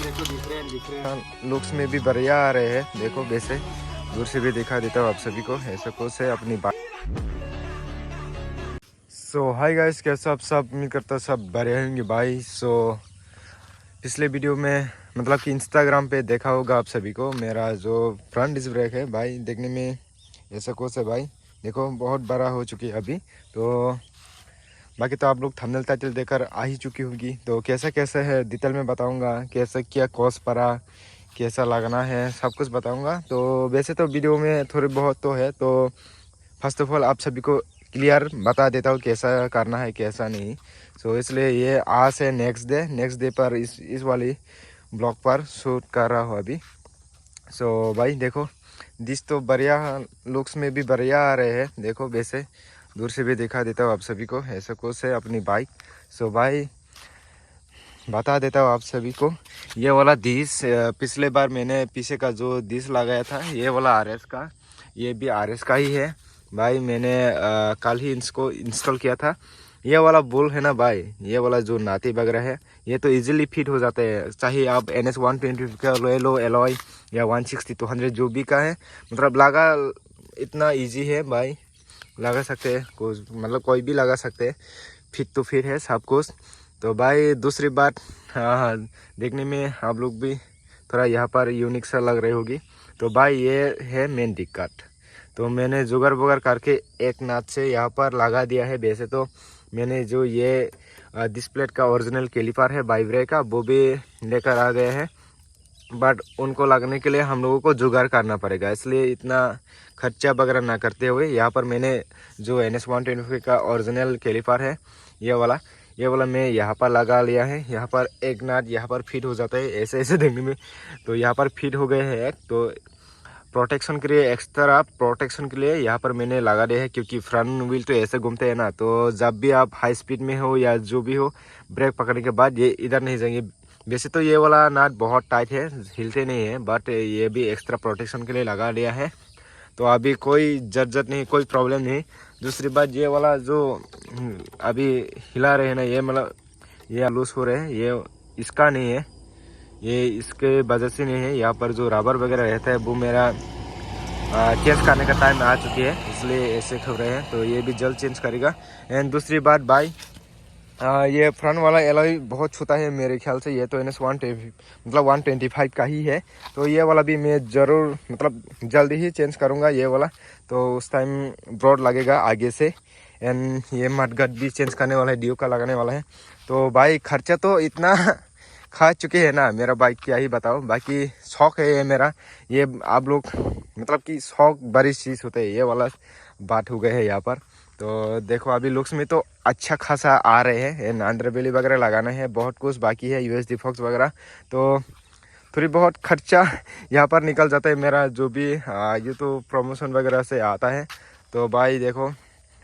देखो दिख रहे हैं। लुक्स में भी बढ़िया आ रहे हैं। देखो वैसे दूर से भी दिखा देता हूँ आप सभी को। ऐसा कुछ है अपनी बात। सो हाय गाइस, कैसे आप सब? उम्मीद करता हूँ सब बढ़िया होंगे भाई। पिछले वीडियो में मतलब कि इंस्टाग्राम पे देखा होगा आप सभी को, मेरा जो फ्रंट डिस्क ब्रेक है भाई, देखने में ऐसा कुछ है भाई। देखो बहुत बड़ा हो चुकी है अभी तो। बाकी तो आप लोग थंबनेल टाइटल देकर आ ही चुकी होगी। तो कैसा कैसा है डिटेल में बताऊंगा, कैसा क्या कॉस्ट पड़ा, कैसा लगना है, सब कुछ बताऊंगा। तो वैसे तो वीडियो में थोड़े बहुत तो है, तो फर्स्ट ऑफ ऑल आप सभी को क्लियर बता देता हूँ कैसा करना है कैसा नहीं। इसलिए ये आज से नेक्स्ट डे पर इस वाली ब्लॉग पर शूट कर रहा हूँ अभी। भाई देखो दिस तो बढ़िया, लुक्स में भी बढ़िया आ रहे हैं। देखो वैसे दूर से भी दिखा देता हूँ आप सभी को। ऐसा कुछ है अपनी बाइक। भाई बता देता हूँ आप सभी को, ये वाला डिश पिछले बार मैंने पीछे का जो डिश लगाया था, ये वाला आरएस का, ये भी आरएस का ही है भाई। मैंने कल ही इसको इंस्टॉल किया था। ये वाला बोल है ना भाई, ये वाला जो नाती वगैरह है, ये तो इजीली फिट हो जाते हैं। चाहे आप NS 120 का ले लो एलॉय, या 160 200 जो भी का है, मतलब लगा इतना इजी है भाई। लगा सकते हैं कुछ, मतलब कोई भी लगा सकते हैं। फिट तो फिट है सब कुछ। तो भाई दूसरी बात, हाँ, देखने में आप लोग भी थोड़ा यहाँ पर यूनिक सा लग रही होगी। तो भाई ये है मेन दिक्कत। तो मैंने जुगाड़ वुगाड़ करके एक नाथ से यहाँ पर लगा दिया है। वैसे तो मैंने जो ये डिस्प्ले का ओरिजिनल कैलिपर है बाइब्रे का, वो भी लेकर आ गए हैं। बट उनको लगने के लिए हम लोगों को जुगाड़ करना पड़ेगा, इसलिए इतना खर्चा वगैरह ना करते हुए यहाँ पर मैंने जो NS 125 का ओरिजिनल कैलिपर है, ये वाला मैं यहाँ पर लगा लिया है। यहाँ पर एक नाट यहाँ पर फिट हो जाता है ऐसे ऐसे देखने में। तो यहाँ पर फिट हो गए हैं एक। तो प्रोटेक्शन के लिए, एक्स्ट्रा प्रोटेक्शन के लिए यहाँ पर मैंने लगा दिया है, क्योंकि फ्रंट व्हील तो ऐसे घूमते हैं ना। तो जब भी आप हाई स्पीड में हो या जो भी हो, ब्रेक पकड़ने के बाद ये इधर नहीं जाएंगे। वैसे तो ये वाला नाट बहुत टाइट है, हिलते नहीं है, बट ये भी एक्स्ट्रा प्रोटेक्शन के लिए लगा दिया है। तो अभी कोई जर्जर नहीं, कोई प्रॉब्लम नहीं। दूसरी बात, ये वाला जो अभी हिला रहे हैं ना, ये मतलब ये लूज हो रहे हैं, ये इसका नहीं है, ये इसके वजह से नहीं है। यहाँ पर जो रबर वगैरह रहता है वो मेरा चेंज करने का टाइम आ चुकी है, इसलिए ऐसे हो रहे हैं। तो ये भी जल्द चेंज करेगा। एंड दूसरी बात भाई, ये फ्रंट वाला एलॉय बहुत छोटा है मेरे ख्याल से। ये तो NS 120 मतलब 125 का ही है। तो ये वाला भी मैं ज़रूर मतलब जल्दी ही चेंज करूँगा ये वाला। तो उस टाइम ब्रॉड लगेगा आगे से। एंड ये मडगार्ड भी चेंज करने वाला है, डियो का लगाने वाला है। तो भाई खर्चा तो इतना खा चुके हैं ना मेरा बाइक, क्या ही बताओ। बाकी शौक है ये मेरा, ये आप लोग मतलब कि शौक बड़ी चीज़ होते है, ये वाला बात हो गए है यहाँ पर। तो देखो अभी लुक्स में तो अच्छा खासा आ रहे हैं। अंडरबेली वगैरह लगाना है, बहुत कुछ बाकी है, USD फॉक्स वगैरह। तो थोड़ी बहुत खर्चा यहाँ पर निकल जाता है मेरा, जो भी ये तो प्रमोशन वगैरह से आता है। तो भाई देखो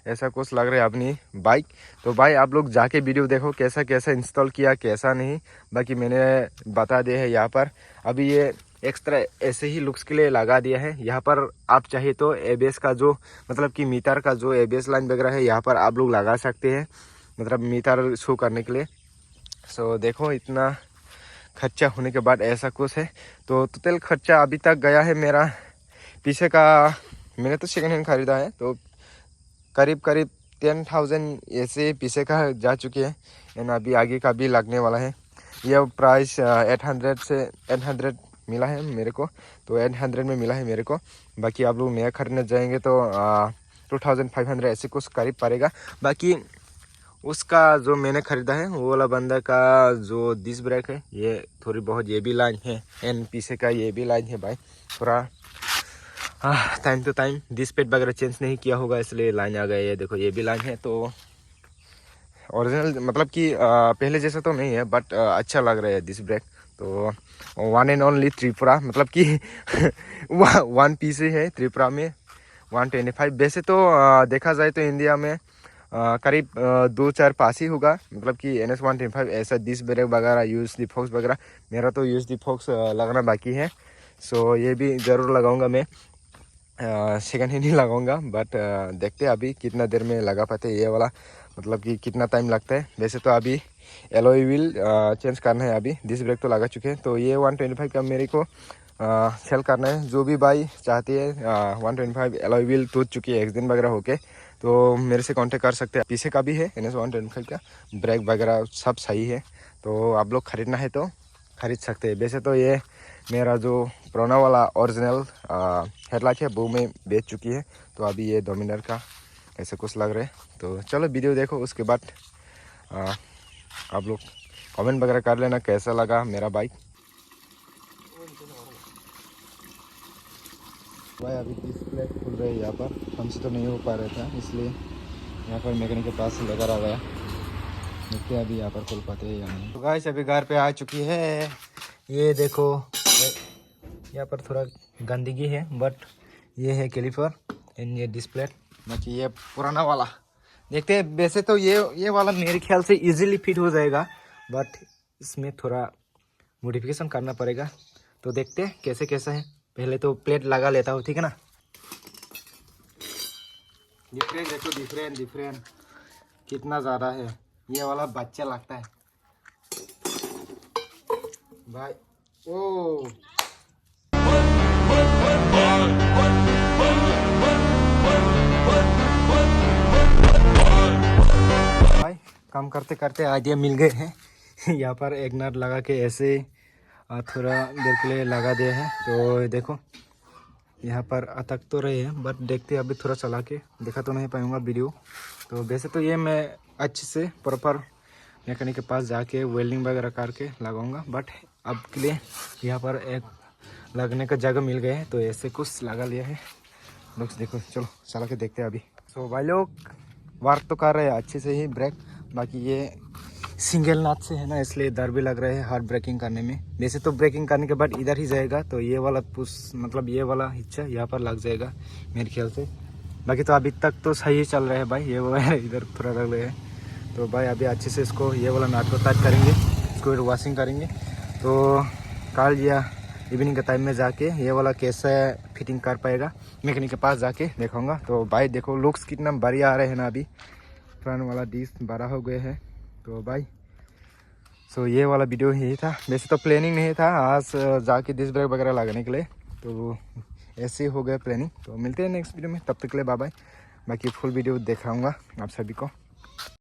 ऐसा कुछ लग रहा है अपनी बाइक। तो भाई आप लोग जाके वीडियो देखो कैसा कैसा इंस्टॉल किया कैसा नहीं। बाकी मैंने बता दिया है यहाँ पर। अभी ये एक्स्ट्रा ऐसे ही लुक्स के लिए लगा दिया है। यहाँ पर आप चाहे तो ABS का जो मतलब कि मीटर का जो ABS लाइन वगैरह है, यहाँ पर आप लोग लगा सकते हैं, मतलब मीटर शो करने के लिए। देखो इतना खर्चा होने के बाद ऐसा कुछ है। तो टोटल खर्चा अभी तक गया है मेरा पीछे का, मैंने तो सेकेंड हैंड खरीदा है, तो करीब 10,000 ऐसे पीछे का जा चुके हैं। एंड अभी आगे का भी लगने वाला है। यह प्राइस 800 मिला है मेरे को। तो 800 में मिला है मेरे को। बाकी आप लोग नया खरीदने जाएंगे तो 2500 ऐसे कुछ करीब पड़ेगा। बाकी उसका जो मैंने खरीदा है वो वाला बंदा का जो डिस्क ब्रेक है, ये थोड़ी बहुत ये भी लाइन है। एंड पीछे का ये भी लाइन है भाई। थोड़ा time to time disc pad वगैरह चेंज नहीं किया होगा, इसलिए लाइन आ गया। ये देखो ये भी लाइन है। तो ओरिजिनल मतलब कि पहले जैसा तो नहीं है, बट अच्छा लग रहा है डिस्क ब्रेक। तो वन एंड ओनली त्रिपुरा, मतलब कि 1 पीस है त्रिपुरा में 125। वैसे तो देखा जाए तो इंडिया में करीब 2-4 पास ही होगा, मतलब कि NS 125 ऐसा डिस्क ब्रेक वगैरह USD फॉक्स वगैरह। मेरा तो USD फॉक्स लगाना बाकी है। ये भी ज़रूर लगाऊंगा मैं। सेकेंड हैंड ही लगाऊंगा, बट देखते हैं अभी कितना देर में लगा पाते ये वाला, मतलब कि कितना टाइम लगता है। वैसे तो अभी एलॉय व्हील चेंज करना है। अभी डिस्क ब्रेक तो लगा चुके हैं, तो ये 125 का मेरे को सेल करना है। जो भी भाई चाहती है 125 एलॉय व्हील टूट चुकी है एक्सीडेंट वगैरह होके, तो मेरे से कांटेक्ट कर सकते हैं। पीछे का भी है NS 125 का, ब्रेक वगैरह सब सही है, तो आप लोग खरीदना है तो खरीद सकते हैं। वैसे तो ये मेरा जो पुराना वाला ओरिजिनल हेडलाइट है वो मैं बेच चुकी है, तो अभी ये डोमिनर का ऐसे कुछ लग रहा है। तो चलो वीडियो देखो, उसके बाद आप लोग कमेंट वगैरह कर लेना कैसा लगा मेरा बाइक। भाई अभी डिस्प्ले खुल रही है यहाँ पर, हमसे तो नहीं हो पा रहा था, इसलिए यहाँ पर मैकेनिक के पास से लेकर आ गया। देखते अभी यहाँ पर खुल पाते हैं या नहीं। तो गाइस अभी घर पे आ चुकी है। ये देखो यहाँ पर थोड़ा गंदगी है, बट ये है कैलिपर एंड ये डिस्प्ले। बाकी ये पुराना वाला देखते हैं। वैसे तो ये वाला मेरे ख्याल से इजीली फिट हो जाएगा, बट इसमें थोड़ा मॉडिफिकेशन करना पड़ेगा। तो देखते हैं कैसे कैसा है। पहले तो प्लेट लगा लेता हूँ, ठीक है ना। डिफरेंट देखो, डिफरेंट कितना ज़्यादा है। ये वाला बच्चा लगता है भाई। ओ भाई काम करते करते आइडिया मिल गए हैं। यहाँ पर एक नट लगा के ऐसे थोड़ा देर के लिए लगा दिया है। तो देखो यहाँ पर अटक तो रहे हैं, बट देखते अभी थोड़ा चला के देखा तो नहीं पाऊँगा वीडियो। तो वैसे तो ये मैं अच्छे से प्रॉपर मैकेनिक के पास जाके वेल्डिंग वगैरह करके लगाऊंगा, बट अब के लिए यहाँ पर एक लगने का जगह मिल गया है, तो ऐसे कुछ लगा लिया है। लोग देखो, चलो चला के देखते हैं अभी। तो भाई लोग वर्क तो कर रहे हैं अच्छे से ही ब्रेक, बाकी ये सिंगल नाथ से है ना, इसलिए डर भी लग रहा है हार्ड ब्रेकिंग करने में। वैसे तो ब्रेकिंग करने के बाद इधर ही जाएगा, तो ये वाला पुश मतलब ये वाला हिस्सा यहाँ पर लग जाएगा मेरे ख्याल से। बाकी तो अभी तक तो सही ही चल रहा है भाई। ये वाला इधर थोड़ा लग रहा है, तो भाई अभी अच्छे से इसको ये वाला नाट को टाइट करेंगे, इसको वॉशिंग करेंगे। तो कल या इवनिंग के टाइम में जाके ये वाला कैसे फिटिंग कर पाएगा मैकेनिक के पास जाके देखूँगा। तो भाई देखो लुक्स कितना बढ़िया आ रहे हैं ना। अभी फ्रंट वाला डिस्क बड़ा हो गया है। तो भाई सो ये वाला वीडियो यही था। वैसे तो प्लानिंग नहीं था आज जाके डिस्क ब्रेक वगैरह लगाने के लिए, तो ऐसे ही हो गया प्लानिंग। तो मिलते हैं नेक्स्ट वीडियो में, तब तक के लिए बाय बाय। बाकी फुल वीडियो दिखाऊंगा आप सभी को।